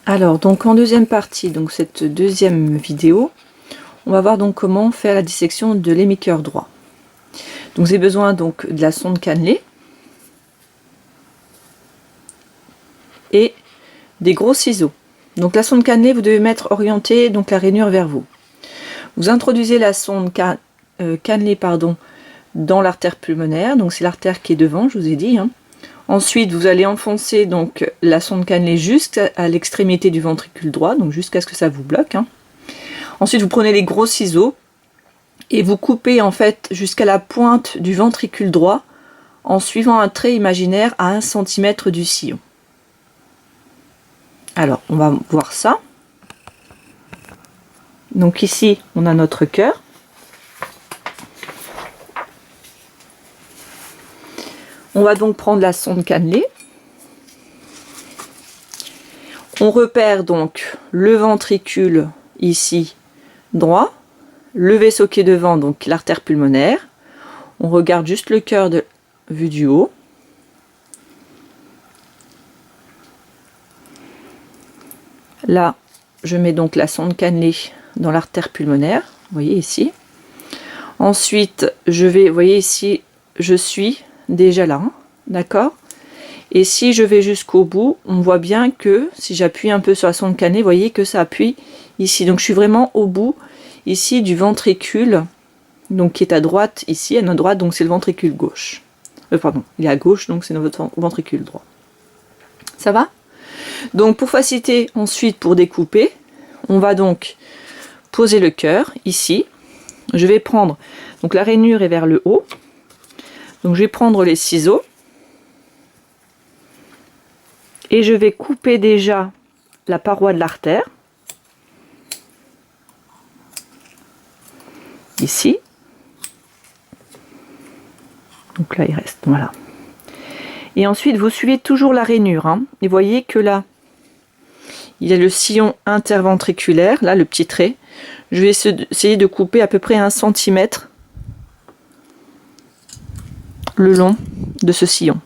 Alors, donc en deuxième partie, donc cette deuxième vidéo, on va voir donc comment faire la dissection de l'émiqueur droit. Donc j'ai besoin donc de la sonde cannelée et des gros ciseaux. Donc la sonde cannelée, vous devez mettre orientée donc la rainure vers vous. Vous introduisez la sonde cannelée dans l'artère pulmonaire, donc c'est l'artère qui est devant, je vous ai dit. Ensuite, vous allez enfoncer donc la sonde cannelée jusqu'à l'extrémité du ventricule droit, donc jusqu'à ce que ça vous bloque. Ensuite, vous prenez les gros ciseaux et vous coupez en fait jusqu'à la pointe du ventricule droit en suivant un trait imaginaire à 1 cm du sillon. Alors, on va voir ça. Donc ici, on a notre cœur. On va donc prendre la sonde cannelée. On repère donc le ventricule ici droit, le vaisseau qui est devant, donc l'artère pulmonaire. On regarde juste le cœur vu du haut. Là, je mets donc la sonde cannelée dans l'artère pulmonaire, vous voyez ici. Ensuite, je vais, vous voyez ici, je suis déjà là, d'accord. Et si je vais jusqu'au bout, on voit bien que si j'appuie un peu sur la sonde cannelée, vous voyez que ça appuie ici. Donc je suis vraiment au bout ici du ventricule, donc qui est à droite ici, à notre droite, donc c'est le ventricule gauche. Pardon, il est à gauche, donc c'est notre ventricule droit. Ça va? Donc pour faciliter ensuite pour découper, on va donc poser le cœur ici. Je vais prendre, donc la rainure est vers le haut, donc je vais prendre les ciseaux et je vais couper déjà la paroi de l'artère ici. Donc là il reste, voilà. Et ensuite vous suivez toujours la rainure, et voyez que là il y a le sillon interventriculaire, là le petit trait. Je vais essayer de couper à peu près 1 cm le long de ce sillon.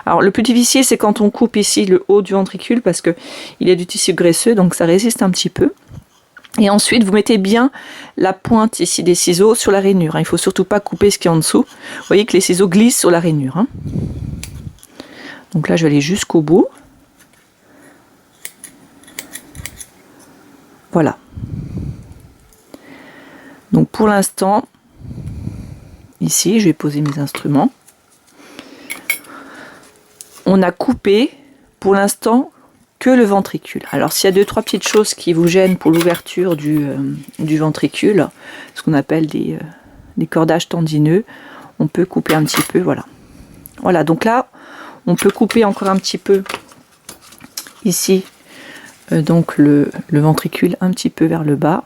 Alors le plus difficile c'est quand on coupe ici le haut du ventricule parce que il y a du tissu graisseux, donc ça résiste un petit peu. Et ensuite vous mettez bien la pointe ici des ciseaux sur la rainure. Il ne faut surtout pas couper ce qui est en dessous. Vous voyez que les ciseaux glissent sur la rainure. Donc là je vais aller jusqu'au bout. Voilà. Donc pour l'instant, ici je vais poser mes instruments. On a coupé pour l'instant que le ventricule. Alors s'il y a 2-3 petites choses qui vous gênent pour l'ouverture du ventricule, ce qu'on appelle des cordages tendineux, on peut couper un petit peu, voilà. Voilà, donc là on peut couper encore un petit peu ici, donc le ventricule un petit peu vers le bas.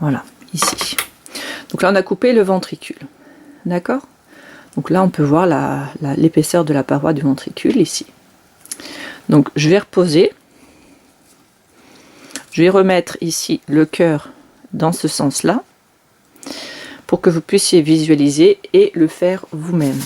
Voilà, ici. Donc là on a coupé le ventricule, d'accord. Donc là on peut voir l'épaisseur de la paroi du ventricule ici. Donc je vais reposer. Je vais remettre ici le cœur dans ce sens-là pour que vous puissiez visualiser et le faire vous-même.